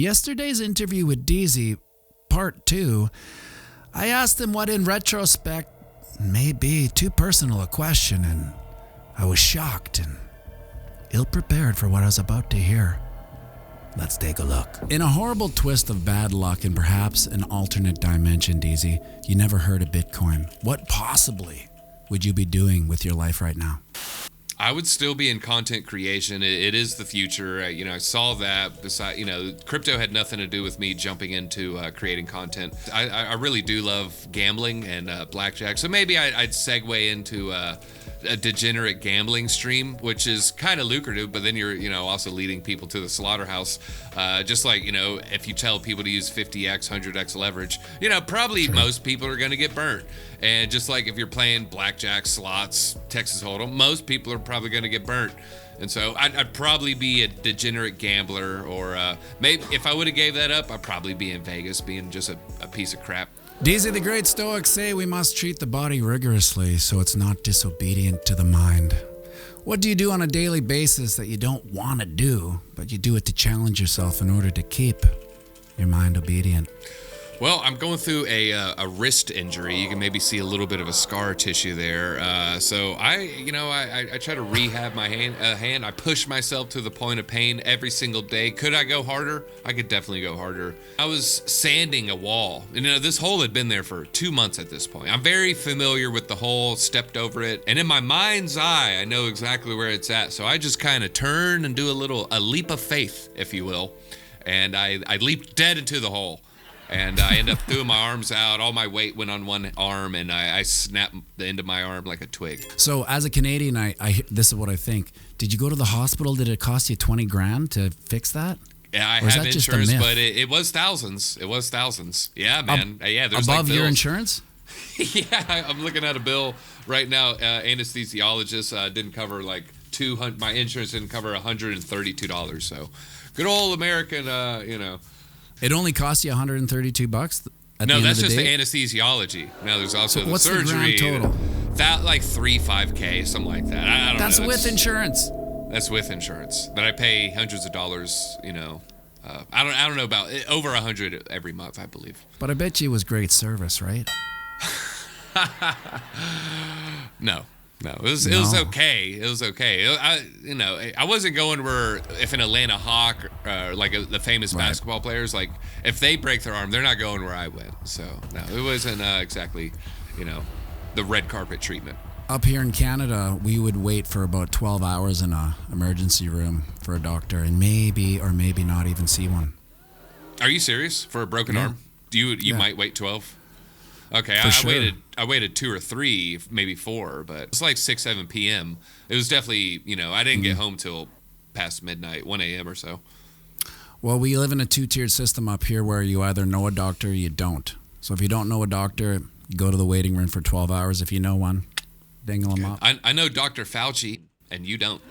yesterday's interview with Deezy, part 2, I asked him what in retrospect may be too personal a question, and I was shocked and ill-prepared for what I was about to hear. Let's take a look. In a horrible twist of bad luck and perhaps an alternate dimension, Deezy, you never heard of Bitcoin. What possibly would you be doing with your life right now? I would still be in content creation. It is the future. I saw that. Besides, crypto had nothing to do with me jumping into creating content. I really do love gambling and blackjack. So maybe I'd segue into a degenerate gambling stream, which is kind of lucrative, but then you're, also leading people to the slaughterhouse. Just like, if you tell people to use 50x, 100x leverage, probably most people are going to get burnt. And just like if you're playing blackjack, slots, Texas Hold'em, most people are probably going to get burnt. And so I'd probably be a degenerate gambler, or maybe if I would have gave that up, I'd probably be in Vegas being just a piece of crap. Deezy, the great Stoics say we must treat the body rigorously so it's not disobedient to the mind. What do you do on a daily basis that you don't want to do, but you do it to challenge yourself in order to keep your mind obedient? Well, I'm going through a wrist injury. You can maybe see a little bit of a scar tissue there. So I try to rehab my hand. I push myself to the point of pain every single day. Could I go harder? I could definitely go harder. I was sanding a wall. This hole had been there for 2 months at this point. I'm very familiar with the hole, stepped over it, and in my mind's eye, I know exactly where it's at. So I just kind of turn and do a leap of faith, if you will, and I leaped dead into the hole. And I ended up throwing my arms out. All my weight went on one arm, and I snapped the end of my arm like a twig. So as a Canadian, this is what I think. Did you go to the hospital? Did it cost you 20 grand to fix that? Yeah, I have insurance, but it was thousands. It was thousands. Yeah, man. There's above your insurance? Yeah, I'm looking at a bill right now. Anesthesiologist didn't cover like $200. My insurance didn't cover $132. So good old American, It only costs you $132 at No, the that's end of just the the day? anesthesiology. Now there's also So the what's surgery. the grand total? That like 5K, something like that. I don't know. That's with insurance. That's with insurance. But I pay hundreds of dollars. I don't know about over 100 every month, I believe. But I bet you it was great service, right? No, it was okay. It was okay. I wasn't going where if an Atlanta Hawk, the famous basketball players, like if they break their arm, they're not going where I went. So no, it wasn't exactly, the red carpet treatment. Up here in Canada, we would wait for about 12 hours in a emergency room for a doctor and maybe or maybe not even see one. Are you serious? For a broken arm? You might wait 12? Okay, I waited 2 or 3, maybe 4, but it's like 6, 7 p.m. It was definitely, I didn't get home till past midnight, 1 a.m. or so. Well, we live in a 2-tiered system up here where you either know a doctor or you don't. So if you don't know a doctor, go to the waiting room for 12 hours. If you know one, dingle them up. I know Dr. Fauci, and you don't.